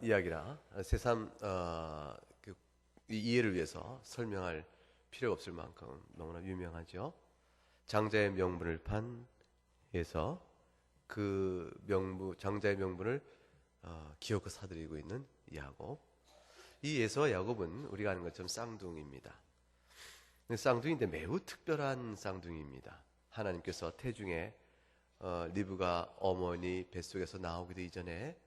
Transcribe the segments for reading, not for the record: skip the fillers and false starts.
이야기라 새삼 이 이해를 위해서 설명할 필요가 없을 만큼 너무나 유명하죠. 장자의 명분을 판에서 그 장자의 명분을 기어코 사들이고 있는 야곱. 이 에서와 야곱은 우리가 아는 것처럼 쌍둥이입니다. 쌍둥이인데 매우 특별한 쌍둥이입니다. 하나님께서 태중에 리브가 어머니 뱃속에서 나오기도 이전에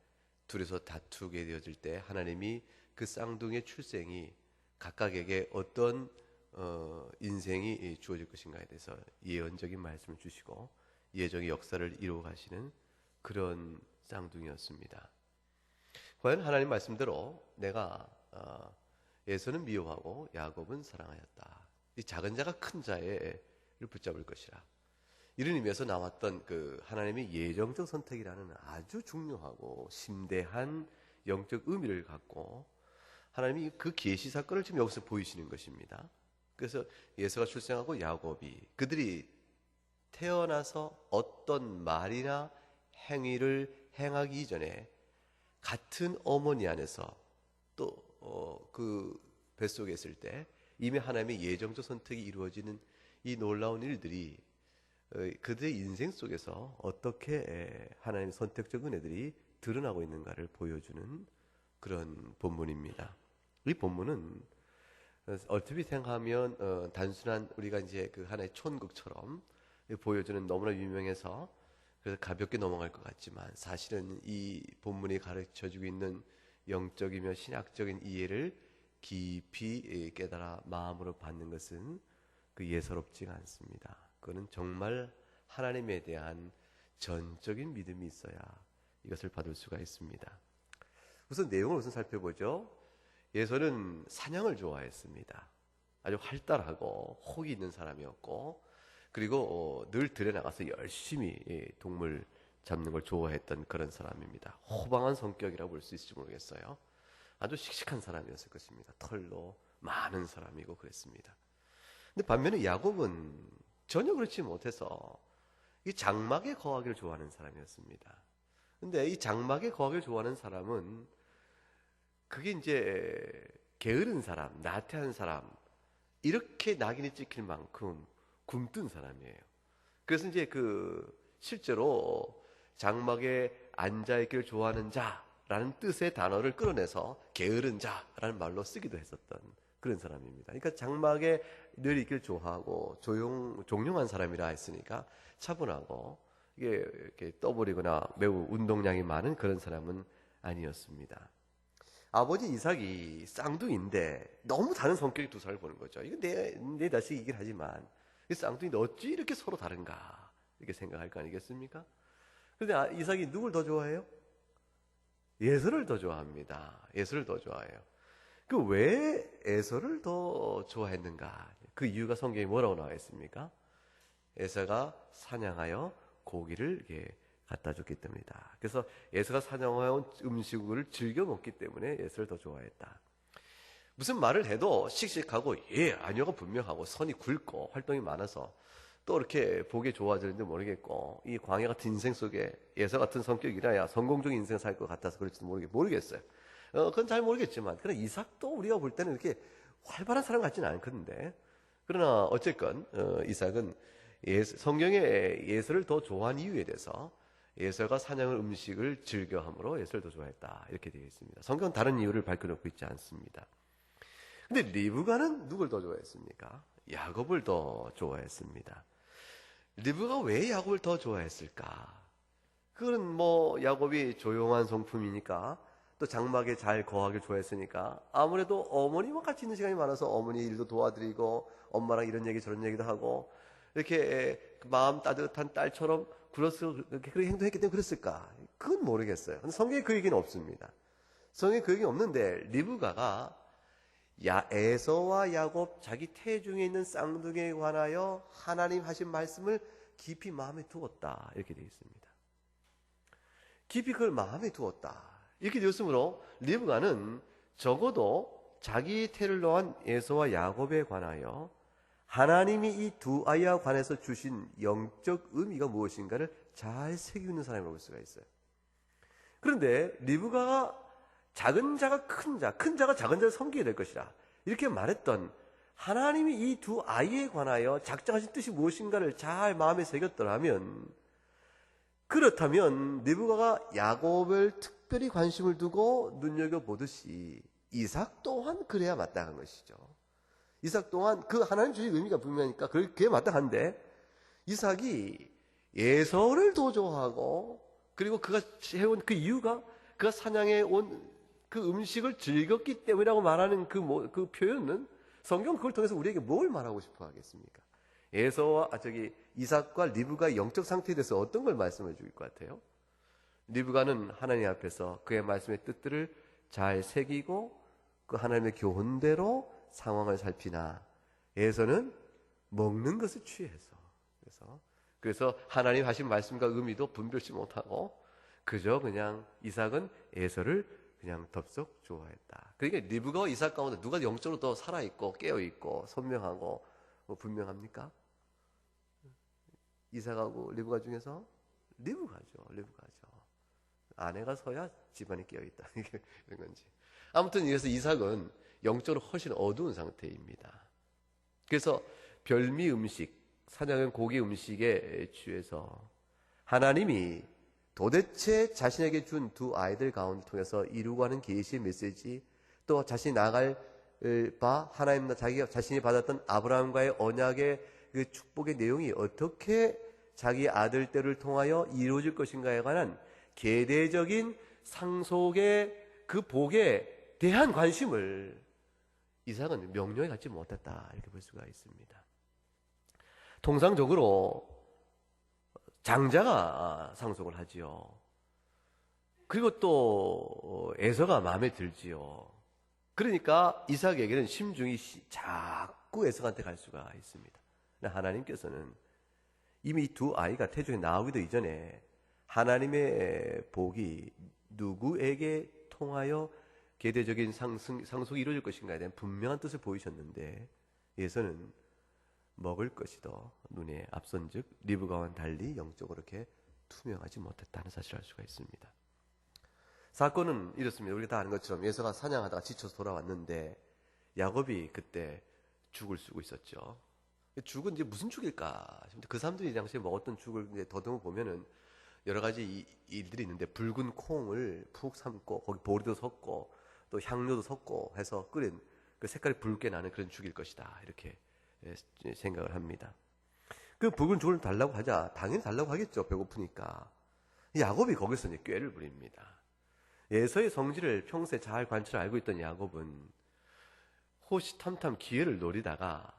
둘이서 다투게 되어질 때 하나님이 그 쌍둥이의 출생이 각각에게 어떤 인생이 주어질 것인가에 대해서 예언적인 말씀을 주시고 예정의 역사를 이루어 가시는 그런 쌍둥이였습니다. 과연 하나님 말씀대로 내가 에서는 미워하고 야곱은 사랑하였다. 이 작은 자가 큰 자를 붙잡을 것이라. 이런 의미에서 나왔던 그 하나님의 예정적 선택이라는 아주 중요하고 심대한 영적 의미를 갖고 하나님이 그 계시 사건을 지금 여기서 보이시는 것입니다. 그래서 에서가 출생하고 야곱이 그들이 태어나서 어떤 말이나 행위를 행하기 이전에 같은 어머니 안에서 또 그 뱃속에 있을 때 이미 하나님의 예정적 선택이 이루어지는 이 놀라운 일들이 그들의 인생 속에서 어떻게 하나님의 선택적 은혜들이 드러나고 있는가를 보여주는 그런 본문입니다. 이 본문은 얼핏 생각하면 단순한 우리가 이제 그 하나의 촌극처럼 보여주는 너무나 유명해서 그래서 가볍게 넘어갈 것 같지만 사실은 이 본문이 가르쳐주고 있는 영적이며 신학적인 이해를 깊이 깨달아 마음으로 받는 것은 그 예사롭지가 않습니다. 그거는 정말 하나님에 대한 전적인 믿음이 있어야 이것을 받을 수가 있습니다. 우선 내용을 살펴보죠. 에서는 사냥을 좋아했습니다. 아주 활달하고 혹이 있는 사람이었고 그리고 늘 들에 나가서 열심히 동물 잡는 걸 좋아했던 그런 사람입니다. 호방한 성격이라고 볼 수 있을지 모르겠어요. 아주 씩씩한 사람이었을 것입니다. 털도 많은 사람이고 그랬습니다. 근데 반면에 야곱은 전혀 그렇지 못해서 이 장막에 거하기를 좋아하는 사람이었습니다. 근데 이 장막에 거하기를 좋아하는 사람은 그게 이제 게으른 사람, 나태한 사람, 이렇게 낙인이 찍힐 만큼 굼뜬 사람이에요. 그래서 이제 실제로 장막에 앉아있기를 좋아하는 자라는 뜻의 단어를 끌어내서 게으른 자라는 말로 쓰기도 했었던 그런 사람입니다. 그러니까 장막에 늘 있길 좋아하고 종용한 사람이라 했으니까 차분하고 이게 이렇게 떠버리거나 매우 운동량이 많은 그런 사람은 아니었습니다. 아버지 이삭이 쌍둥이인데 너무 다른 성격의 두 사람을 보는 거죠. 이거 내 자식이긴 하지만 이 쌍둥이인데 어찌 이렇게 서로 다른가 이렇게 생각할 거 아니겠습니까? 그런데 이삭이 누굴 더 좋아해요? 에서를 더 좋아합니다. 에서를 더 좋아해요. 그 왜 에서를 더 좋아했는가? 그 이유가 성경에 뭐라고 나와 있습니까? 에서가 사냥하여 고기를 갖다 줬기 때문이다. 그래서 에서가 사냥해온 음식을 즐겨 먹기 때문에 에서를 더 좋아했다. 무슨 말을 해도 씩씩하고 아니요가 분명하고 선이 굵고 활동이 많아서 또 이렇게 보기 좋아지는지 모르겠고 이 광야 같은 인생 속에 에서 같은 성격이라야 성공적인 인생을 살 것 같아서 그럴지도 모르겠어요. 그건 잘 모르겠지만 그러나 이삭도 우리가 볼 때는 이렇게 활발한 사람 같지는 않거든요. 그러나 어쨌건 이삭은 성경에 에서를 더 좋아한 이유에 대해서 에서가 사냥을 음식을 즐겨함으로 에서를 더 좋아했다 이렇게 되어 있습니다. 성경은 다른 이유를 밝혀놓고 있지 않습니다. 근데 리브가는 누굴 더 좋아했습니까? 야곱을 더 좋아했습니다. 리브가 왜 야곱을 더 좋아했을까? 그건 야곱이 조용한 성품이니까 또 장막에 잘 거하길 좋아했으니까 아무래도 어머니와 같이 있는 시간이 많아서 어머니 일도 도와드리고 엄마랑 이런 얘기 저런 얘기도 하고 이렇게 마음 따뜻한 딸처럼 그렇게 행동했기 때문에 그랬을까? 그건 모르겠어요. 근데 성경에 그 얘기는 없습니다. 성경에 그 얘기는 없는데 리브가가 에서와 야곱 자기 태중에 있는 쌍둥이에 관하여 하나님 하신 말씀을 깊이 마음에 두었다 이렇게 되어 있습니다. 깊이 그걸 마음에 두었다 이렇게 되었으므로 리브가는 적어도 자기 태를 놓은 에서와 야곱에 관하여 하나님이 이 두 아이와 관해서 주신 영적 의미가 무엇인가를 잘 새기고 있는 사람이라고 볼 수가 있어요. 그런데 리브가가 작은 자가 큰 자, 큰 자가 작은 자를 섬기게 될 것이라. 이렇게 말했던 하나님이 이 두 아이에 관하여 작정하신 뜻이 무엇인가를 잘 마음에 새겼더라면, 그렇다면 리브가가 야곱을 특별히 관심을 두고 눈여겨보듯이 이삭 또한 그래야 마땅한 것이죠. 이삭 또한 그 하나님 주신 의미가 분명하니까 그게 마땅한데, 이삭이 에서를 더 좋아하고, 그리고 그가 해온 그 이유가 그가 사냥해 온 그 음식을 즐겼기 때문이라고 말하는 그 표현은 성경 그걸 통해서 우리에게 뭘 말하고 싶어 하겠습니까? 이삭과 리브가의 영적 상태에 대해서 어떤 걸 말씀해 줄 것 같아요? 리브가는 하나님 앞에서 그의 말씀의 뜻들을 잘 새기고 그 하나님의 교훈대로 상황을 살피나, 에서는 먹는 것을 취해서, 그래서 하나님 하신 말씀과 의미도 분별치 못하고 그저 그냥 이삭은 에서를 그냥 덥석 좋아했다. 그러니까 리브가와 이삭 가운데 누가 영적으로 더 살아있고 깨어있고 선명하고 분명합니까? 이삭하고 리브가 중에서 리브가죠. 아내가 서야 집안이 깨어있다. 이게 이런 건지. 아무튼 그래서 이삭은 영적으로 훨씬 어두운 상태입니다. 그래서 별미 음식, 사냥한 고기 음식에 취해서 하나님이 도대체 자신에게 준 두 아이들 가운데 통해서 이루고 하는 계시의 메시지, 또 자신이 나갈 바 하나님, 자기가 자신이 받았던 아브라함과의 언약의 그 축복의 내용이 어떻게 자기 아들들을 통하여 이루어질 것인가에 관한 계대적인 상속의 그 복에 대한 관심을 이삭은 명료히 갖지 못했다, 이렇게 볼 수가 있습니다. 통상적으로 장자가 상속을 하지요. 그리고 또 에서가 마음에 들지요. 그러니까 이삭에게는 심중이 자꾸 에서한테 갈 수가 있습니다. 하나님께서는 이미 두 아이가 태중에 나오기도 이전에 하나님의 복이 누구에게 통하여 계대적인 상속이 이루어질 것인가에 대한 분명한 뜻을 보이셨는데, 에서는 먹을 것이 더 눈에 앞선즉 리브가와는 달리 영적으로 그렇게 투명하지 못했다는 사실을 알 수가 있습니다. 사건은 이렇습니다. 우리가 다 아는 것처럼 에서가 사냥하다가 지쳐서 돌아왔는데 야곱이 그때 죽을 쓰고 있었죠. 죽은 이제 무슨 죽일까? 그 사람들이 당시에 먹었던 죽을 이제 더듬어 보면은 여러 가지 일들이 있는데, 붉은 콩을 푹 삶고 거기 보리도 섞고 또 향료도 섞고 해서 끓인 그 색깔이 붉게 나는 그런 죽일 것이다, 이렇게 생각을 합니다. 그 붉은 죽을 달라고 하자 당연히 달라고 하겠죠. 배고프니까. 야곱이 거기서 이제 꾀를 부립니다. 에서의 성질을 평소에 잘 관찰 알고 있던 야곱은 호시탐탐 기회를 노리다가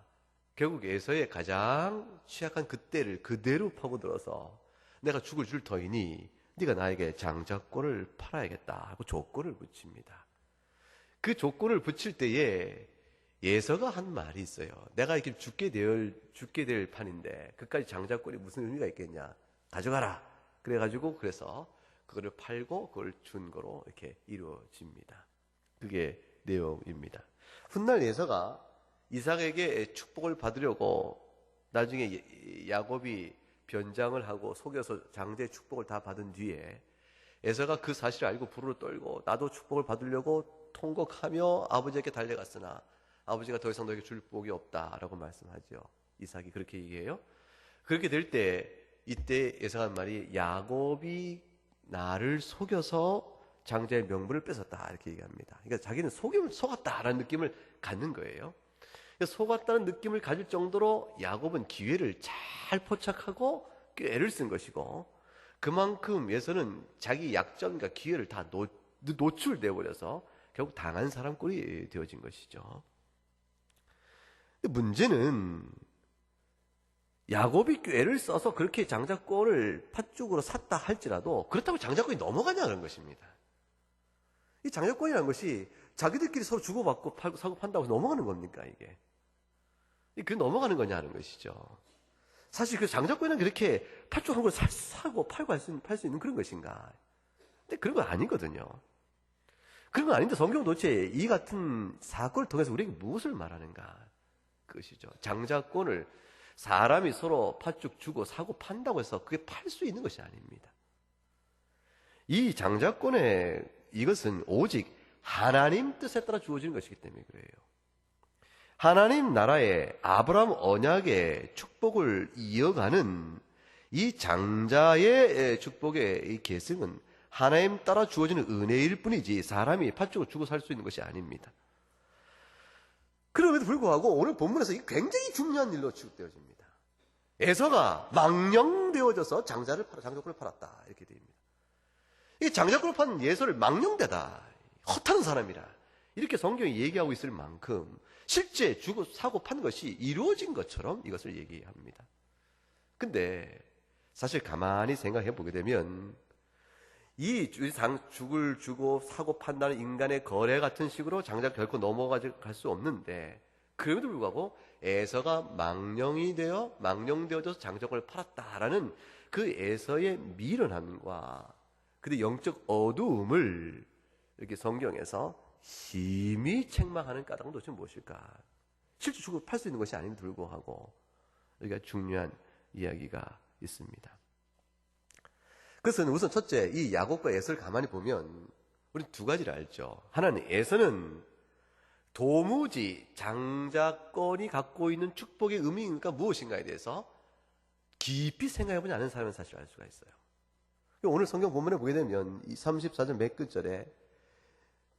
결국 에서의 가장 취약한 그때를 그대로 파고들어서 내가 죽을 줄 터이니 네가 나에게 장자꼴을 팔아야겠다 하고 조건을 붙입니다. 그 조건을 붙일 때에 예서가 한 말이 있어요. 내가 이렇게 죽게 될 판인데 그까지 장자꼴이 무슨 의미가 있겠냐, 가져가라. 그래서 그거를 팔고 그걸 준 거로 이렇게 이루어집니다. 그게 내용입니다. 훗날 예서가 이삭에게 축복을 받으려고 나중에 야곱이 변장을 하고 속여서 장자의 축복을 다 받은 뒤에 에서가 그 사실을 알고 부르르 떨고 나도 축복을 받으려고 통곡하며 아버지에게 달려갔으나 아버지가 더 이상 너에게 줄 복이 없다라고 말씀하죠. 이삭이 그렇게 얘기해요. 그렇게 될 때 이때 예상한 말이 야곱이 나를 속여서 장자의 명분을 뺏었다, 이렇게 얘기합니다. 그러니까 자기는 속았다라는 느낌을 갖는 거예요. 속았다는 느낌을 가질 정도로 야곱은 기회를 잘 포착하고 꾀를 쓴 것이고, 그만큼 예서는 자기 약점과 기회를 다 노출되어 버려서 결국 당한 사람 꼴이 되어진 것이죠. 문제는 야곱이 꾀를 써서 그렇게 장자권을 팥죽으로 샀다 할지라도 그렇다고 장자권이 넘어가냐는 것입니다. 이 장자권이라는 것이 자기들끼리 서로 주고받고 사고 판다고 해서 넘어가는 겁니까, 이게? 그게 넘어가는 거냐는 것이죠. 사실 그 장자권은 그렇게 팥죽 한 걸 사고 팔고 팔 수 있는 그런 것인가? 근데 그런 건 아니거든요. 그런 건 아닌데 성경은 도대체 이 같은 사건을 통해서 우리에게 무엇을 말하는가? 그것이죠. 장자권을 사람이 서로 팥죽 주고 사고 판다고 해서 그게 팔 수 있는 것이 아닙니다. 이 장자권의 이것은 오직 하나님 뜻에 따라 주어지는 것이기 때문에 그래요. 하나님 나라의 아브라함 언약의 축복을 이어가는 이 장자의 축복의 이 계승은 하나님 따라 주어지는 은혜일 뿐이지 사람이 팥죽을 주고 살 수 있는 것이 아닙니다. 그럼에도 불구하고 오늘 본문에서 굉장히 중요한 일로 취급되어집니다. 에서가 망령되어져서 장자권을 팔았다 이렇게 됩니다. 이 장자권을 판 예서를 망령되다, 헛하는 사람이라 이렇게 성경이 얘기하고 있을 만큼 실제 주고 사고 판 것이 이루어진 것처럼 이것을 얘기합니다. 근데 사실 가만히 생각해 보게 되면 이 죽을 주고 사고 판다는 인간의 거래 같은 식으로 장자 결코 넘어갈 수 없는데, 그럼에도 불구하고 에서가 망령되어져서 장자권을 팔았다라는 그 에서의 미련함과 그 영적 어두움을 이렇게 성경에서 심히 책망하는 까닭은 도대체 무엇일까? 실제 죽고 팔 수 있는 것이 아님에도 불구하고 여기가 중요한 이야기가 있습니다. 그것은 우선 첫째, 이 야곱과 에서를 가만히 보면 우리 두 가지를 알죠. 하나는 에서는 도무지 장자권이 갖고 있는 축복의 의미가 무엇인가에 대해서 깊이 생각해보지 않은 사람은 사실 알 수가 있어요. 오늘 성경 본문에 보게 되면 이 34절 맨 끝절에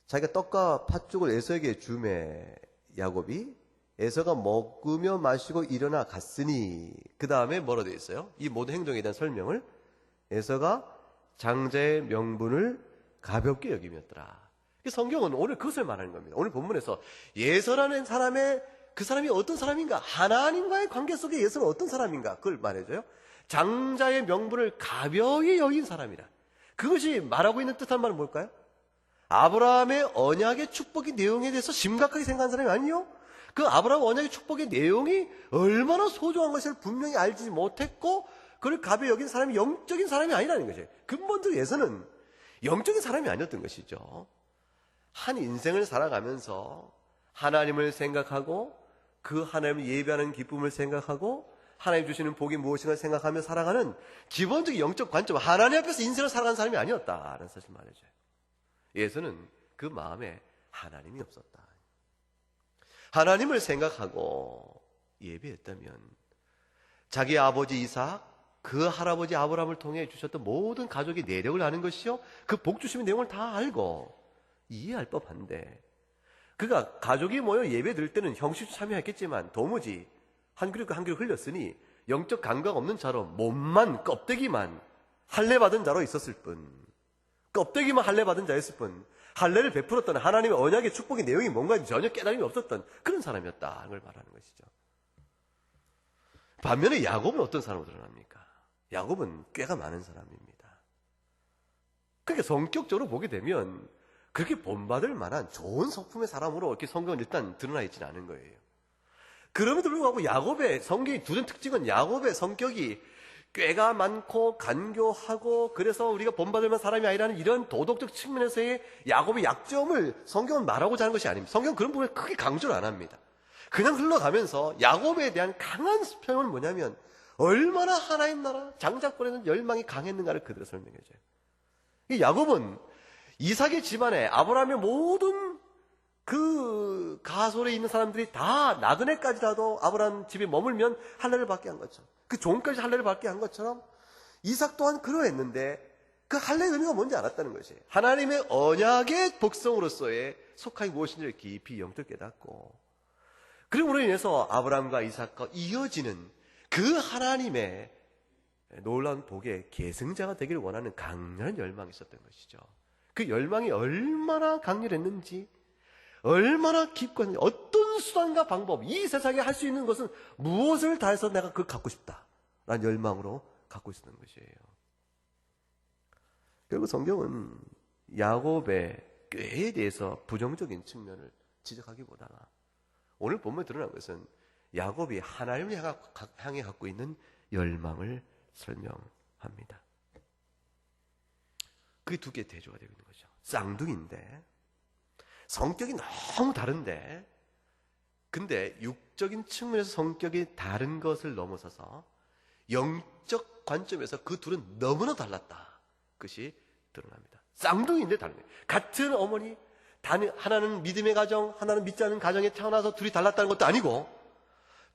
자기가 떡과 팥죽을 에서에게 주매 야곱이 에서가 먹으며 마시고 일어나 갔으니, 그 다음에 뭐라 되어 있어요? 이 모든 행동에 대한 설명을 에서가 장자의 명분을 가볍게 여김이었더라. 성경은 오늘 그것을 말하는 겁니다. 오늘 본문에서 예서라는 사람의 그 사람이 어떤 사람인가, 하나님과의 관계 속에 예서는 어떤 사람인가, 그걸 말해줘요. 장자의 명분을 가벼이 여긴 사람이라. 그것이 말하고 있는 뜻한 말은 뭘까요? 아브라함의 언약의 축복의 내용에 대해서 심각하게 생각한 사람이 아니요, 그 아브라함 언약의 축복의 내용이 얼마나 소중한 것을 분명히 알지 못했고 그걸 가벼이 여긴 사람이 영적인 사람이 아니라는 것이에요. 근본적에서는 영적인 사람이 아니었던 것이죠. 한 인생을 살아가면서 하나님을 생각하고 그 하나님을 예배하는 기쁨을 생각하고 하나님 주시는 복이 무엇인가 생각하며 살아가는 기본적인 영적 관점, 하나님 앞에서 인생을 살아가는 사람이 아니었다는 사실 말해줘요. 예서는 그 마음에 하나님이 없었다. 하나님을 생각하고 예배했다면 자기 아버지 이삭, 그 할아버지 아브라함을 통해 주셨던 모든 가족의 내력을 아는 것이요, 그 복 주심의 내용을 다 알고 이해할 법한데, 그가 가족이 모여 예배 드릴 때는 형식도 참여했겠지만 도무지 한 그릇 한 그릇 흘렸으니 영적 감각 없는 자로 몸만, 껍데기만 할례받은 자로 있었을 뿐, 껍데기만 할례받은 자였을 뿐, 할례를 베풀었던 하나님의 언약의 축복의 내용이 뭔가 전혀 깨달음이 없었던 그런 사람이었다는 걸 말하는 것이죠. 반면에 야곱은 어떤 사람으로 드러납니까? 야곱은 꾀가 많은 사람입니다. 그러니까 성격적으로 보게 되면 그렇게 본받을 만한 좋은 성품의 사람으로 이렇게 성경은 일단 드러나 있지는 않은 거예요. 그럼에도 불구하고 야곱의 성격이 두는 특징은 야곱의 성격이 꾀가 많고 간교하고 그래서 우리가 본받을 만한 사람이 아니라는 이런 도덕적 측면에서의 야곱의 약점을 성경은 말하고자 하는 것이 아닙니다. 성경은 그런 부분을 크게 강조를 안 합니다. 그냥 흘러가면서 야곱에 대한 강한 표현은 뭐냐면 얼마나 하나님 나라 장자권에는 열망이 강했는가를 그대로 설명해줘요. 이 야곱은 이삭의 집안에 아브라함의 모든 그 가솔에 있는 사람들이 다 나그네까지라도 아브라함 집에 머물면 할례를 받게 한 것처럼, 그 종까지 할례를 받게 한 것처럼 이삭 또한 그러했는데 그 할례의 의미가 뭔지 알았다는 것이에요. 하나님의 언약의 복성으로서의 속함이 무엇인지를 깊이 영적 깨닫고, 그럼으로 인해서 아브라함과 이삭과 이어지는 그 하나님의 놀라운 복의 계승자가 되기를 원하는 강렬한 열망이 있었던 것이죠. 그 열망이 얼마나 강렬했는지, 얼마나 깊고, 어떤 수단과 방법, 이 세상에 할 수 있는 것은 무엇을 다해서 내가 그걸 갖고 싶다 라는 열망으로 갖고 있었던 것이에요. 결국 성경은 야곱의 꾀에 대해서 부정적인 측면을 지적하기보다가 오늘 본문에 드러난 것은 야곱이 하나님을 향해 갖고 있는 열망을 설명합니다. 그게 두 개의 대조가 되고 있는 거죠. 쌍둥이인데 성격이 너무 다른데, 근데 육적인 측면에서 성격이 다른 것을 넘어서서 영적 관점에서 그 둘은 너무나 달랐다. 그것이 드러납니다. 쌍둥이인데 다른 거예요. 같은 어머니, 하나는 믿음의 가정, 하나는 믿지 않는 가정에 태어나서 둘이 달랐다는 것도 아니고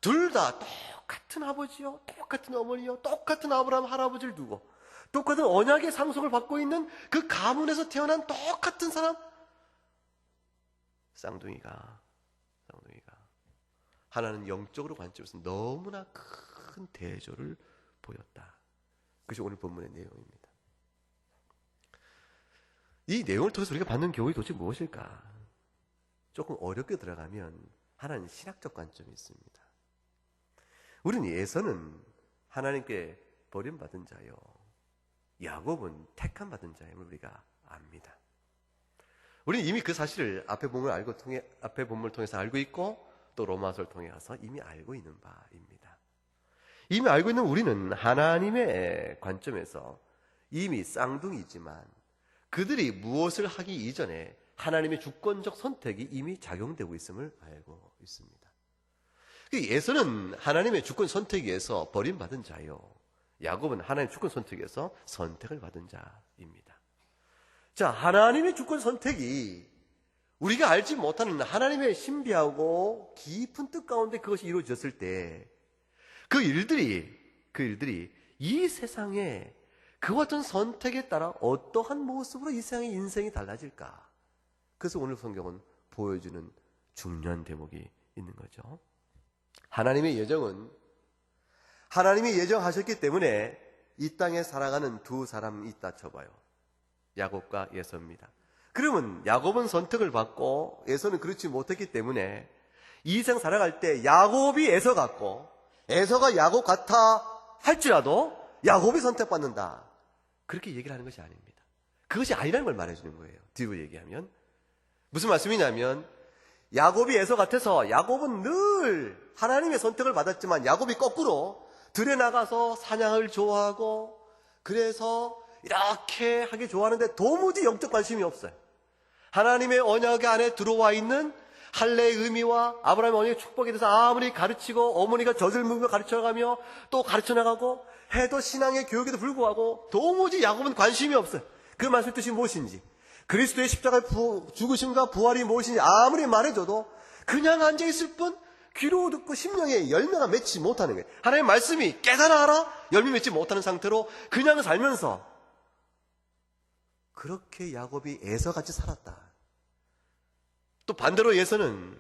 둘 다 똑같은 아버지요, 똑같은 어머니요, 똑같은 아브라함 할아버지를 두고 똑같은 언약의 상속을 받고 있는 그 가문에서 태어난 똑같은 사람, 쌍둥이가 하나는 영적으로 관점에서 너무나 큰 대조를 보였다. 그것이 오늘 본문의 내용입니다. 이 내용을 통해서 우리가 받는 교훈이 도대체 무엇일까? 조금 어렵게 들어가면 하나는 신학적 관점이 있습니다. 우리는 에서는 하나님께 버림받은 자요, 야곱은 택함 받은 자임을 우리가 압니다. 우리는 이미 그 사실을 앞에 본문을 통해서 알고 있고 또 로마서를 통해서 이미 알고 있는 바입니다. 이미 알고 있는 우리는 하나님의 관점에서 이미 쌍둥이지만 그들이 무엇을 하기 이전에 하나님의 주권적 선택이 이미 작용되고 있음을 알고 있습니다. 에서는 하나님의 주권 선택에 의해서 버림받은 자요, 야곱은 하나님의 주권 선택에 의해서 선택을 받은 자입니다. 자, 하나님의 주권 선택이 우리가 알지 못하는 하나님의 신비하고 깊은 뜻 가운데 그것이 이루어졌을 때 그 일들이 이 세상에 그와 같은 선택에 따라 어떠한 모습으로 이 세상의 인생이 달라질까? 그래서 오늘 성경은 보여주는 중요한 대목이 있는 거죠. 하나님의 예정은 하나님이 예정하셨기 때문에 이 땅에 살아가는 두 사람이 있다 쳐봐요. 야곱과 에서입니다. 그러면 야곱은 선택을 받고 에서는 그렇지 못했기 때문에 이 생 살아갈 때 야곱이 에서 같고 에서가 야곱 같아 할지라도 야곱이 선택받는다, 그렇게 얘기를 하는 것이 아닙니다. 그것이 아니라는 걸 말해주는 거예요. 뒤로 얘기하면 무슨 말씀이냐면, 야곱이 에서 같아서 야곱은 늘 하나님의 선택을 받았지만 야곱이 거꾸로 들에 나가서 사냥을 좋아하고 그래서 이렇게 하기 좋아하는데 도무지 영적 관심이 없어요. 하나님의 언약 안에 들어와 있는 할례의 의미와 아브라함의 언약의 축복에 대해서 아무리 가르치고 어머니가 젖을 먹으며 가르쳐가며 또 가르쳐나가고 해도 신앙의 교육에도 불구하고 도무지 야곱은 관심이 없어요. 그 말씀의 뜻이 무엇인지, 그리스도의 십자가의 죽으심과 부활이 무엇인지 아무리 말해줘도 그냥 앉아있을 뿐 귀로 듣고 심령에 열매가 맺지 못하는 거예요. 하나님의 말씀이 깨달아라 열매 맺지 못하는 상태로 그냥 살면서 그렇게 야곱이 에서같이 살았다. 또 반대로 에서는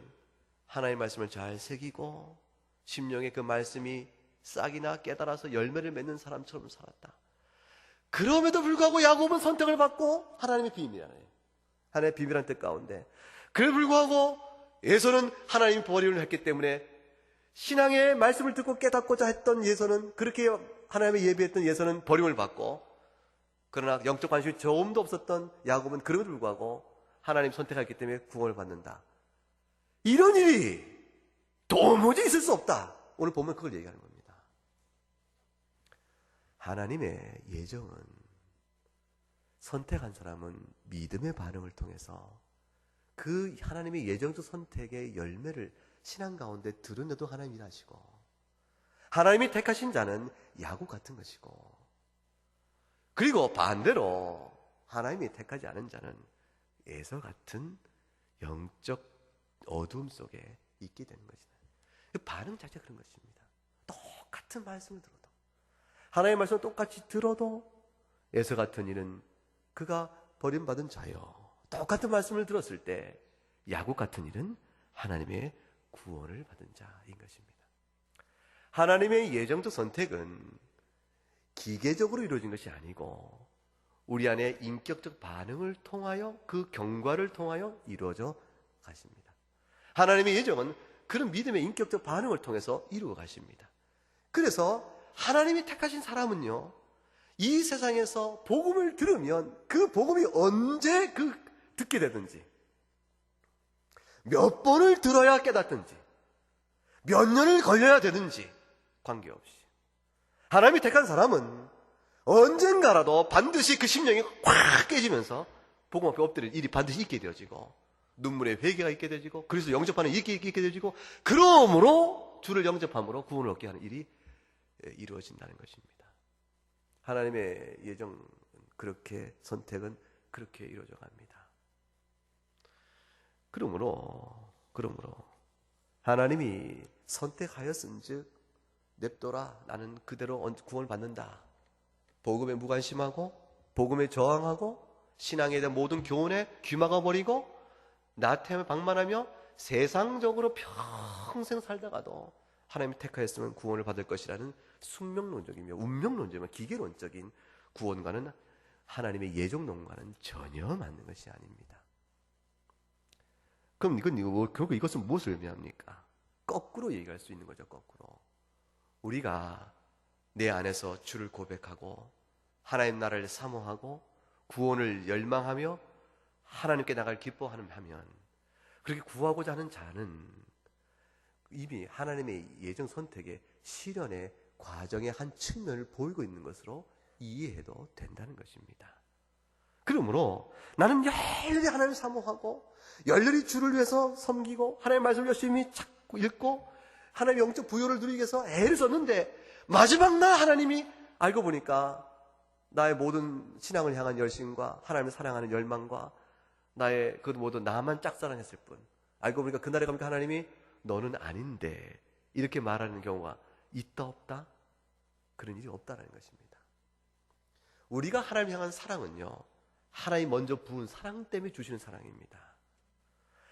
하나님의 말씀을 잘 새기고 심령에 그 말씀이 싹이나 깨달아서 열매를 맺는 사람처럼 살았다. 그럼에도 불구하고 야곱은 선택을 받고 하나님의 비밀이잖아요. 하나님의 비밀한 뜻 가운데 그럼에도 불구하고 에서는 하나님이 버림을 했기 때문에 신앙의 말씀을 듣고 깨닫고자 했던 에서는, 그렇게 하나님의 예비했던 에서는 버림을 받고, 그러나 영적 관심이 조금도 없었던 야곱은 그럼에도 불구하고 하나님 선택했기 때문에 구원을 받는다. 이런 일이 도무지 있을 수 없다. 오늘 보면 그걸 얘기하는 겁니다. 하나님의 예정은 선택한 사람은 믿음의 반응을 통해서 그 하나님의 예정적 선택의 열매를 신앙 가운데 드러내도 하나님이 일하시고, 하나님이 택하신 자는 야곱 같은 것이고, 그리고 반대로 하나님이 택하지 않은 자는 에서 같은 영적 어두움 속에 있게 되는 것이다. 그 반응 자체가 그런 것입니다. 똑같은 말씀을 들어도, 하나님의 말씀을 똑같이 들어도 에서 같은 일은 그가 버림받은 자요, 똑같은 말씀을 들었을 때 야곱 같은 일은 하나님의 구원을 받은 자인 것입니다. 하나님의 예정적 선택은 기계적으로 이루어진 것이 아니고 우리 안에 인격적 반응을 통하여, 그 경과를 통하여 이루어져 가십니다. 하나님의 예정은 그런 믿음의 인격적 반응을 통해서 이루어 가십니다. 그래서 하나님이 택하신 사람은요, 이 세상에서 복음을 들으면 그 복음이 언제 듣게 되든지, 몇 번을 들어야 깨닫든지, 몇 년을 걸려야 되든지 관계없이 하나님이 택한 사람은 언젠가라도 반드시 그 심령이 확 깨지면서 복음 앞에 엎드릴 일이 반드시 있게 되어지고, 눈물의 회개가 있게 되어지고, 그래서 영접하는 일이 있게 되어지고, 그러므로 주를 영접함으로 구원을 얻게 하는 일이 이루어진다는 것입니다. 하나님의 예정은 그렇게, 선택은 그렇게 이루어져 갑니다. 그러므로 하나님이 선택하였은즉 냅둬라. 나는 그대로 구원을 받는다. 복음에 무관심하고 복음에 저항하고 신앙에 대한 모든 교훈에 귀 막아버리고 나태함을 방만하며 세상적으로 평생 살다가도 하나님이 택하였으면 구원을 받을 것이라는 숙명론적이며 운명론적이며 기계론적인 구원과는 하나님의 예정론과는 전혀 맞는 것이 아닙니다. 그럼 결국 이것은 무엇을 의미합니까? 거꾸로 얘기할 수 있는 거죠. 거꾸로 우리가 내 안에서 주를 고백하고 하나님 나라를 사모하고 구원을 열망하며 하나님께 나갈 기뻐하면 그렇게 구하고자 하는 자는 이미 하나님의 예정 선택의 실현의 과정의 한 측면을 보이고 있는 것으로 이해해도 된다는 것입니다. 그러므로 나는 열렬히 하나님을 사모하고 열렬히 주를 위해서 섬기고 하나님의 말씀을 열심히 찾고 읽고 하나님의 영적 부여를 누리기 위해서 애를 썼는데 마지막 날 하나님이 알고 보니까 나의 모든 신앙을 향한 열심과 하나님을 사랑하는 열망과 나의 그 모든 나만 짝사랑했을 뿐 알고 보니까 그날에 가니까 하나님이 너는 아닌데 이렇게 말하는 경우가 있다 없다? 그런 일이 없다는 것입니다. 우리가 하나님 향한 사랑은요 하나님 먼저 부은 사랑 때문에 주시는 사랑입니다.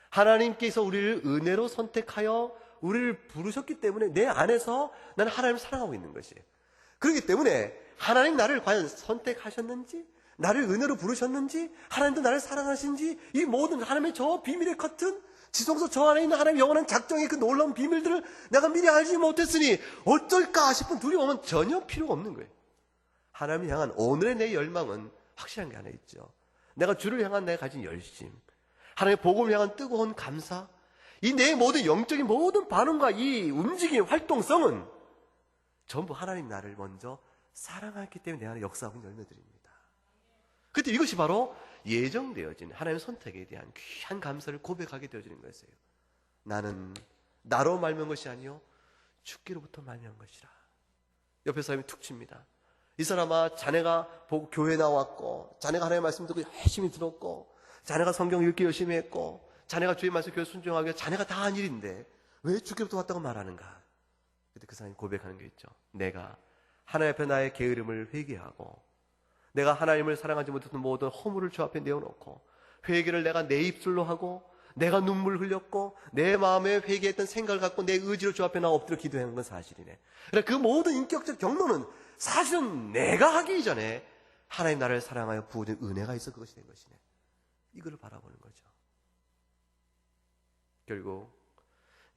하나님께서 우리를 은혜로 선택하여 우리를 부르셨기 때문에 내 안에서 나는 하나님을 사랑하고 있는 것이. 그렇기 때문에 하나님 나를 과연 선택하셨는지, 나를 은혜로 부르셨는지, 하나님도 나를 사랑하신지, 이 모든 하나님의 저 비밀의 커튼, 지성소 저 안에 있는 하나님의 영원한 작정의 그 놀라운 비밀들을 내가 미리 알지 못했으니 어쩔까 싶은 두려움은 전혀 필요가 없는 거예요. 하나님을 향한 오늘의 내 열망은 확실한 게 하나 있죠. 내가 주를 향한 내가 가진 열심, 하나님의 복음을 향한 뜨거운 감사, 이 내 모든 영적인 모든 반응과 이 움직임, 활동성은 전부 하나님 나를 먼저 사랑했기 때문에 내 안에 역사하고 있는 열매들입니다. 그때 이것이 바로 예정되어진 하나님의 선택에 대한 귀한 감사를 고백하게 되어지는 것이에요. 나는 나로 말미암은 것이 아니요 주께로부터 말미암은 것이라. 옆에 사람이 툭 칩니다. 이 사람아, 자네가 교회 나왔고 자네가 하나님의 말씀 듣고 열심히 들었고 자네가 성경 읽기 열심히 했고 자네가 주의 말씀 교회 순종하게 자네가 다 한 일인데 왜 주께로부터 왔다고 말하는가? 그때 그 사람이 고백하는 게 있죠. 내가 하나님 앞에 나의 게으름을 회개하고 내가 하나님을 사랑하지 못했던 모든 허물을 주 앞에 내어놓고 회개를 내가 내 입술로 하고 내가 눈물 흘렸고 내 마음에 회개했던 생각을 갖고 내 의지로 주 앞에 나 엎드려 기도하는 건 사실이네. 그러니까 그 모든 인격적 경로는 사실은 내가 하기 이전에 하나님 나를 사랑하여 부어준 은혜가 있어 그것이 된 것이네. 이걸 바라보는 거죠. 결국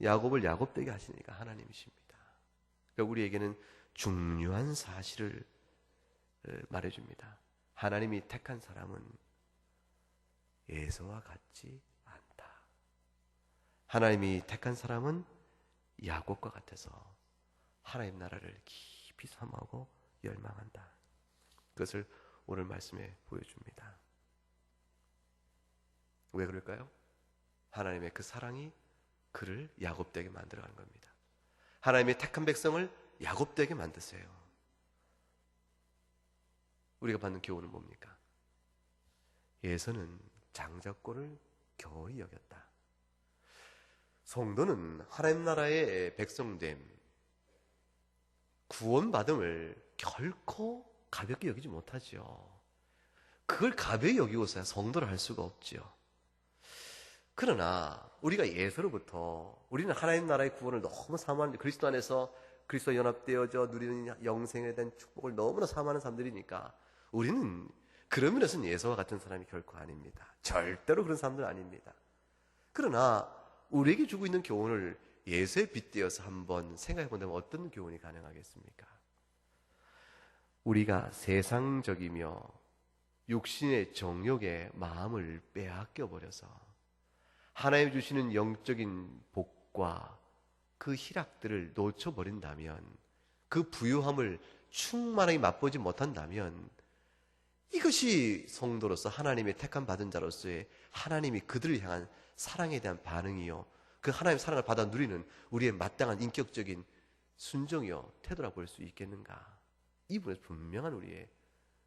야곱을 야곱되게 하시니까 하나님이십니다. 그러니까 우리에게는 중요한 사실을 말해줍니다. 하나님이 택한 사람은 에서와 같지 않다. 하나님이 택한 사람은 야곱과 같아서 하나님 나라를 깊이 사모하고 열망한다. 그것을 오늘 말씀에 보여줍니다. 왜 그럴까요? 하나님의 그 사랑이 그를 야곱되게 만들어가는 겁니다. 하나님의 택한 백성을 야곱되게 만드세요. 우리가 받는 교훈은 뭡니까? 에서는 장자권을 교히 여겼다. 성도는 하나님 나라의 백성됨, 구원받음을 결코 가볍게 여기지 못하죠. 그걸 가벼이 여기고서야 성도를 할 수가 없죠. 그러나 우리가 예서로부터 우리는 하나님 나라의 구원을 너무 사모하는, 그리스도 안에서 그리스도와 연합되어져 누리는 영생에 대한 축복을 너무나 사모하는 사람들이니까 우리는 그런 면에서는 예서와 같은 사람이 결코 아닙니다. 절대로 그런 사람들은 아닙니다. 그러나 우리에게 주고 있는 교훈을 예서에 빗대어서 한번 생각해 본다면 어떤 교훈이 가능하겠습니까? 우리가 세상적이며 육신의 정욕에 마음을 빼앗겨 버려서 하나님 주시는 영적인 복과 그 희락들을 놓쳐버린다면, 그 부유함을 충만하게 맛보지 못한다면 이것이 성도로서 하나님의 택한 받은 자로서의 하나님이 그들을 향한 사랑에 대한 반응이요, 그 하나님의 사랑을 받아 누리는 우리의 마땅한 인격적인 순종이요 태도라 볼 수 있겠는가? 이 부분에서 분명한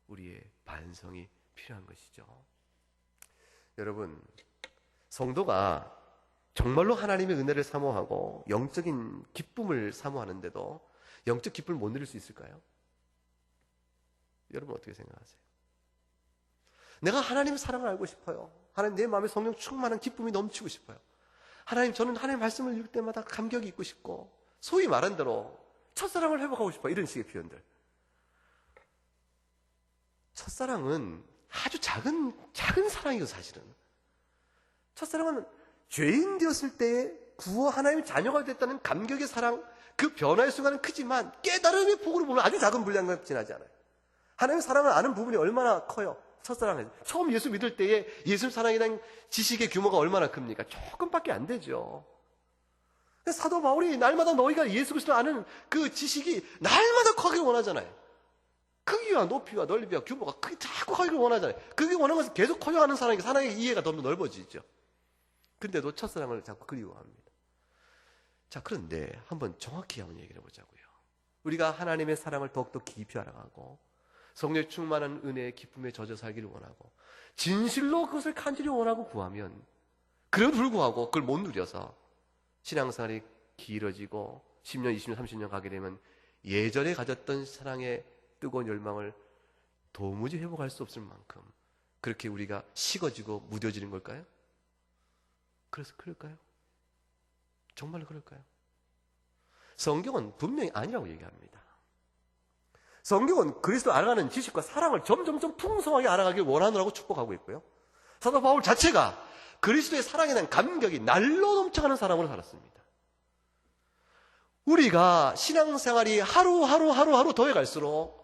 우리의 반성이 필요한 것이죠. 여러분, 성도가 정말로 하나님의 은혜를 사모하고 영적인 기쁨을 사모하는데도 영적 기쁨을 못 누릴 수 있을까요? 여러분 어떻게 생각하세요? 내가 하나님의 사랑을 알고 싶어요. 하나님 내 마음에 성령 충만한 기쁨이 넘치고 싶어요. 하나님 저는 하나님 말씀을 읽을 때마다 감격이 있고 싶고 소위 말한 대로 첫사랑을 회복하고 싶어요. 이런 식의 표현들. 첫사랑은 아주 작은 사랑이고 사실은. 첫사랑은 죄인 되었을 때에 구워 하나님의 자녀가 됐다는 감격의 사랑, 그 변화의 순간은 크지만 깨달음의 폭으로 보면 아주 작은 분량과 지나지 않아요. 하나님의 사랑을 아는 부분이 얼마나 커요. 첫사랑에서. 처음 예수 믿을 때에 예수 사랑에 대한 지식의 규모가 얼마나 큽니까? 조금밖에 안 되죠. 사도 바울이 날마다 너희가 예수 그리스도를 아는 그 지식이 날마다 커기를 원하잖아요. 크기와 높이와 넓이와 규모가 자꾸 커기를 원하잖아요. 그게 원하는 것은 계속 커져가는 사랑이니까 사랑의 이해가 더 넓어지죠. 근데도 첫사랑을 자꾸 그리워합니다. 자, 그런데 한번 정확히 한번 얘기를 해보자고요. 우리가 하나님의 사랑을 더욱더 깊이 알아가고 성령의 충만한 은혜의 기쁨에 젖어 살기를 원하고 진실로 그것을 간절히 원하고 구하면 그래도 불구하고 그걸 못 누려서 신앙생활이 길어지고 10년, 20년, 30년 가게 되면 예전에 가졌던 사랑의 뜨거운 열망을 도무지 회복할 수 없을 만큼 그렇게 우리가 식어지고 무뎌지는 걸까요? 그래서 그럴까요? 정말로 그럴까요? 성경은 분명히 아니라고 얘기합니다. 성경은 그리스도 알아가는 지식과 사랑을 점점점 풍성하게 알아가길 원하느라고 축복하고 있고요. 사도 바울 자체가 그리스도의 사랑에 대한 감격이 날로 넘쳐가는 사람으로 살았습니다. 우리가 신앙생활이 하루 더해갈수록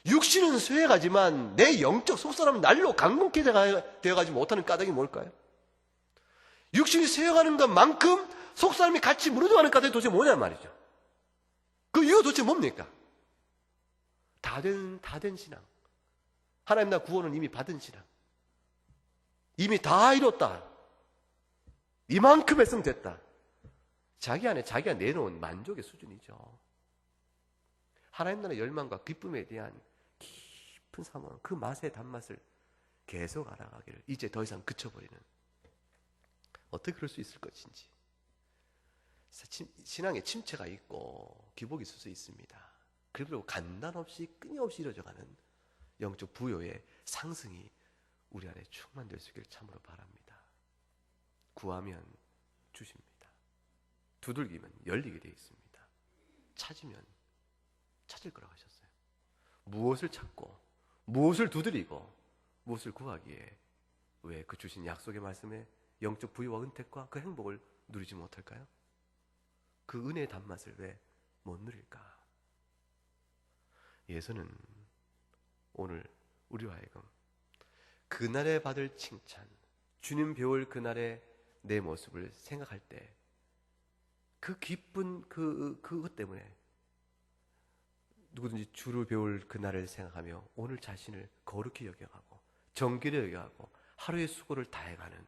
육신은 쇠해가지만 내 영적 속사람은 날로 강건케 되어가지 못하는 까닭이 뭘까요? 육신이 쇠해가는 것만큼 속사람이 같이 무너져가는 까닭이 도대체 뭐냐 말이죠. 그 이유가 도대체 뭡니까? 다 된 신앙. 하나님 나 구원은 이미 받은 신앙. 이미 다 이뤘다. 이만큼 했으면 됐다. 자기 안에 자기가 내놓은 만족의 수준이죠. 하나님 나라의 열망과 기쁨에 대한 깊은 사모는 그 맛의 단맛을 계속 알아가기를 이제 더 이상 그쳐버리는 어떻게 그럴 수 있을 것인지. 신앙에 침체가 있고 기복이 있을 수 있습니다. 그리고 간단없이 끊임없이 이루어져가는 영적 부요의 상승이 우리 안에 충만될 수 있기를 참으로 바랍니다. 구하면 주십니다. 두들기면 열리게 되어 있습니다. 찾으면 찾을 거라고 하셨어요. 무엇을 찾고 무엇을 두드리고 무엇을 구하기에 왜 그 주신 약속의 말씀에 영적 부유와 은택과 그 행복을 누리지 못할까요? 그 은혜의 단맛을 왜 못 누릴까? 예수는 오늘 우리와 하여금 그날에 받을 칭찬, 주님 배울 그날의 내 모습을 생각할 때 그 기쁜 그것 때문에 누구든지 주를 배울 그날을 생각하며 오늘 자신을 거룩히 여겨가고 정결히 여겨가고 하루의 수고를 다해가는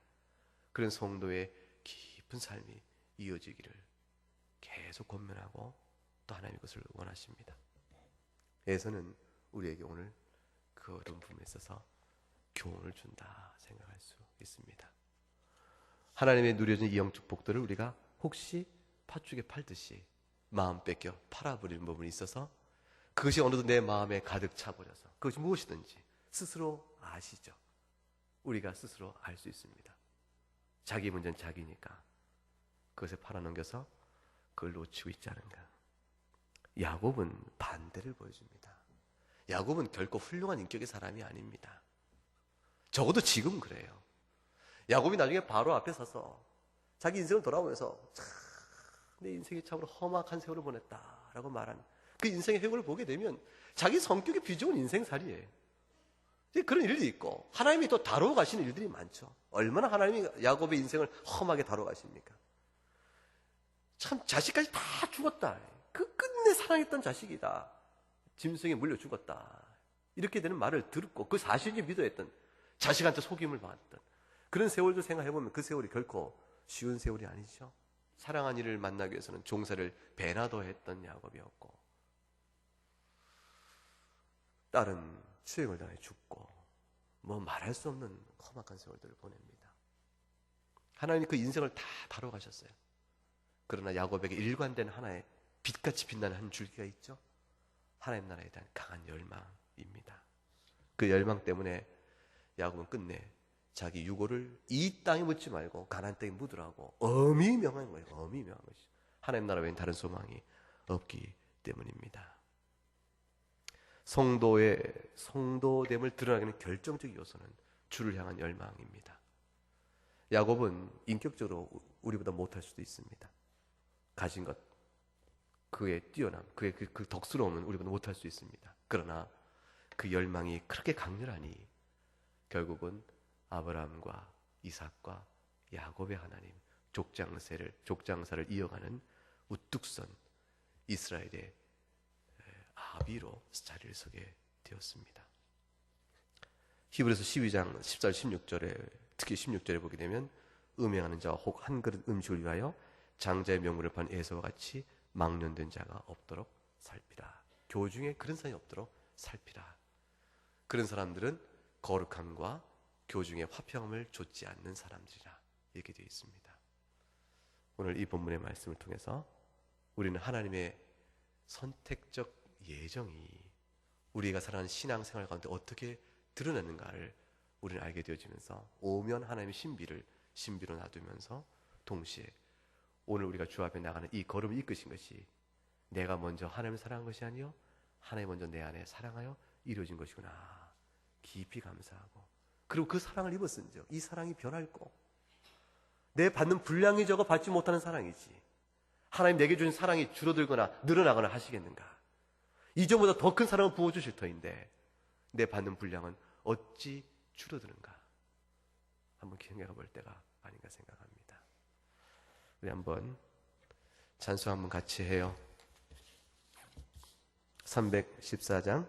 그런 성도의 깊은 삶이 이어지기를 계속 권면하고 또 하나님의 것을 원하십니다. 예수는 우리에게 오늘 그런 부분에 있어서 교훈을 준다 생각할 수 있습니다. 하나님의 누려진 이 영적 복들을 우리가 혹시 팥죽에 팔듯이 마음 뺏겨 팔아버리는 부분이 있어서 그것이 어느덧 내 마음에 가득 차버려서 그것이 무엇이든지 스스로 아시죠. 우리가 스스로 알 수 있습니다. 자기 문제는 자기니까 그것에 팔아넘겨서 그걸 놓치고 있지 않은가. 야곱은 반대를 보여줍니다. 야곱은 결코 훌륭한 인격의 사람이 아닙니다. 적어도 지금 그래요. 야곱이 나중에 바로 앞에 서서 자기 인생을 돌아보면서 내 인생이 참으로 험악한 세월을 보냈다라고 말한 그 인생의 회고를 보게 되면 자기 성격에 비좁은 인생살이에요. 그런 일들이 있고 하나님이 또 다루어 가시는 일들이 많죠. 얼마나 하나님이 야곱의 인생을 험하게 다루어 가십니까? 참 자식까지 다 죽었다. 그 끝내 사랑했던 자식이다. 짐승에 물려 죽었다. 이렇게 되는 말을 듣고 그 사실을 믿어했던 자식한테 속임을 받았던 그런 세월도 생각해보면 그 세월이 결코 쉬운 세월이 아니죠. 사랑한 이를 만나기 위해서는 종사를 배나 더 했던 야곱이었고 딸은 수행을 당해 죽고 뭐 말할 수 없는 험악한 세월들을 보냅니다. 하나님이 그 인생을 다 다뤄 가셨어요. 그러나 야곱에게 일관된 하나의 빛같이 빛나는 한 줄기가 있죠. 하나님 나라에 대한 강한 열망입니다. 그 열망 때문에 야곱은 끝내 자기 유고를 이 땅에 묻지 말고 가나안 땅에 묻으라고 엄히 명한 거예요. 엄히 명한 것이죠. 하나님 나라 외엔 다른 소망이 없기 때문입니다. 성도됨을 드러나게 하는 결정적 요소는 주를 향한 열망입니다. 야곱은 인격적으로 우리보다 못할 수도 있습니다. 가진 것, 그의 뛰어남, 그의 그 덕스러움은 우리보다 못할 수 있습니다. 그러나 그 열망이 그렇게 강렬하니 결국은 아브라함과 이삭과 야곱의 하나님, 족장사를 이어가는 우뚝 선 이스라엘의 아비로 자리를 서게 되었습니다. 히브리서 12장 14, 16절에 특히 16절에 보게 되면 음행하는 자와 혹 한 그릇 음식을 위하여 장자의 명분을 판 에서와 같이 망령된 자가 없도록 살피라. 교중에 그런 사람이 없도록 살피라. 그런 사람들은 거룩함과 교중의 화평함을 좇지 않는 사람들이라 이렇게 되어 있습니다. 오늘 이 본문의 말씀을 통해서 우리는 하나님의 선택적 예정이 우리가 살아가는 신앙생활 가운데 어떻게 드러나는가를 우리는 알게 되어지면서 오면 하나님의 신비로 놔두면서 동시에 오늘 우리가 주 앞에 나가는 이 걸음을 이끄신 것이 내가 먼저 하나님을 사랑한 것이 아니요 하나님이 먼저 내 안에 사랑하여 이루어진 것이구나 깊이 감사하고 그리고 그 사랑을 입었은즉 이 사랑이 변할고 내 받는 분량이 적어 받지 못하는 사랑이지 하나님 내게 주신 사랑이 줄어들거나 늘어나거나 하시겠는가. 이전보다 더 큰 사랑을 부어주실 터인데 내 받는 분량은 어찌 줄어드는가. 한번 생각해 볼 때가 아닌가 생각합니다. 우리 한번 찬송 한번 같이 해요. 314장